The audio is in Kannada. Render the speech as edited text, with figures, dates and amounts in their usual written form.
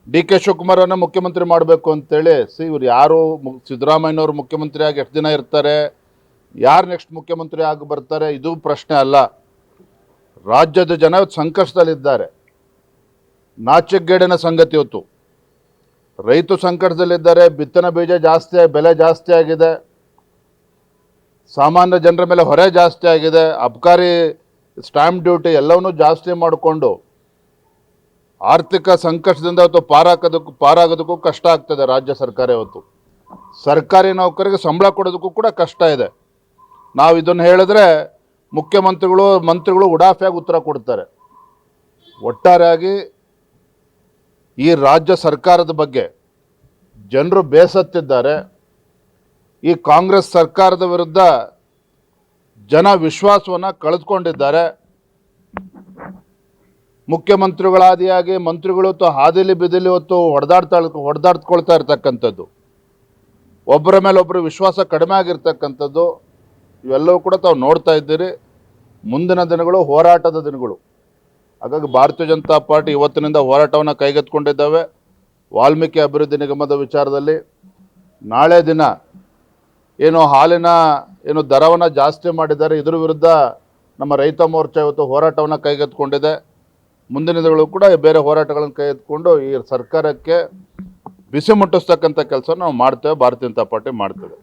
ಡಿ ಕೆ ಶಿವಕುಮಾರನ್ನ ಮುಖ್ಯಮಂತ್ರಿ ಮಾಡಬೇಕು ಅಂತೇಳಿ. ಇವ್ರು ಯಾರು ಸಿದ್ದರಾಮಯ್ಯನವರು ಮುಖ್ಯಮಂತ್ರಿ ಆಗಿ ಎಷ್ಟು ದಿನ ಇರ್ತಾರೆ, ಯಾರು ನೆಕ್ಸ್ಟ್ ಮುಖ್ಯಮಂತ್ರಿ ಆಗಿ ಬರ್ತಾರೆ, ಇದು ಪ್ರಶ್ನೆ ಅಲ್ಲ. ರಾಜ್ಯದ ಜನ ಸಂಕಷ್ಟದಲ್ಲಿದ್ದಾರೆ. ನಾಚಿಕೆಗೇಡಿನ ಸಂಗತಿ ಇವತ್ತು. ರೈತ ಸಂಕಟದಲ್ಲಿದ್ದಾರೆ. ಬಿತ್ತನೆ ಬೀಜ ಬೆಲೆ ಜಾಸ್ತಿ ಆಗಿದೆ. ಸಾಮಾನ್ಯ ಜನರ ಮೇಲೆ ಹೊರೆ ಜಾಸ್ತಿ ಆಗಿದೆ. ಅಬಕಾರಿ ಸ್ಟಾಂಪ್ ಡ್ಯೂಟಿ ಎಲ್ಲವನ್ನೂ ಜಾಸ್ತಿ ಮಾಡಿಕೊಂಡು ಆರ್ಥಿಕ ಸಂಕಷ್ಟದಿಂದ ಇವತ್ತು ಪಾರಾಗೋದಕ್ಕೂ ಕಷ್ಟ ಆಗ್ತದೆ. ರಾಜ್ಯ ಸರ್ಕಾರ ಇವತ್ತು ಸರ್ಕಾರಿ ನೌಕರಿಗೆ ಸಂಬಳ ಕೊಡೋದಕ್ಕೂ ಕೂಡ ಕಷ್ಟ ಇದೆ. ನಾವು ಇದನ್ನು ಹೇಳಿದ್ರೆ ಮಂತ್ರಿಗಳು ಉಡಾಫೆಯಾಗಿ ಉತ್ತರ ಕೊಡ್ತಾರೆ. ಒಟ್ಟಾರೆಯಾಗಿ ಈ ರಾಜ್ಯ ಸರ್ಕಾರದ ಬಗ್ಗೆ ಜನರು ಬೇಸತ್ತಿದ್ದಾರೆ. ಈ ಕಾಂಗ್ರೆಸ್ ಸರ್ಕಾರದ ವಿರುದ್ಧ ಜನ ವಿಶ್ವಾಸವನ್ನು ಕಳೆದುಕೊಂಡಿದ್ದಾರೆ. ಮುಖ್ಯಮಂತ್ರಿಗಳಾದಿಯಾಗಿ ಮಂತ್ರಿಗಳು ಹಾದಿಲಿ ಬಿದಿಲಿ ಹೊತ್ತು ಹೊಡೆದಾಡ್ಕೊಳ್ತಾ ಇರ್ತಕ್ಕಂಥದ್ದು, ಒಬ್ಬರ ಮೇಲೆ ಒಬ್ಬರು ವಿಶ್ವಾಸ ಕಡಿಮೆ ಆಗಿರ್ತಕ್ಕಂಥದ್ದು, ಇವೆಲ್ಲವೂ ಕೂಡ ತಾವು ನೋಡ್ತಾ ಇದ್ದೀರಿ. ಮುಂದಿನ ದಿನಗಳು ಹೋರಾಟದ ದಿನಗಳು. ಹಾಗಾಗಿ ಭಾರತೀಯ ಜನತಾ ಪಾರ್ಟಿ ಇವತ್ತಿನಿಂದ ಹೋರಾಟವನ್ನು ಕೈಗೆತ್ತಿಕೊಂಡಿದ್ದಾವೆ. ವಾಲ್ಮೀಕಿ ಅಭಿವೃದ್ಧಿ ನಿಗಮದ ವಿಚಾರದಲ್ಲಿ ನಾಳೆ ದಿನ ಹಾಲಿನ ದರವನ್ನು ಜಾಸ್ತಿ ಮಾಡಿದ್ದಾರೆ, ಇದರ ವಿರುದ್ಧ ನಮ್ಮ ರೈತ ಮೋರ್ಚಾ ಇವತ್ತು ಹೋರಾಟವನ್ನು ಕೈಗೆತ್ತಿಕೊಂಡಿದೆ. ಮುಂದಿನ ದಿನಗಳು ಕೂಡ ಬೇರೆ ಹೋರಾಟಗಳನ್ನು ಕೈಗೆತ್ತಿಕೊಂಡು ಈ ಸರ್ಕಾರಕ್ಕೆ ಬಿಸಿ ಮುಟ್ಟಿಸ್ತಕ್ಕಂಥ ಕೆಲಸ ನಾವು ಮಾಡ್ತೇವೆ. ಭಾರತೀಯ ಜನತಾ ಪಾರ್ಟಿ ಮಾಡ್ತೇವೆ.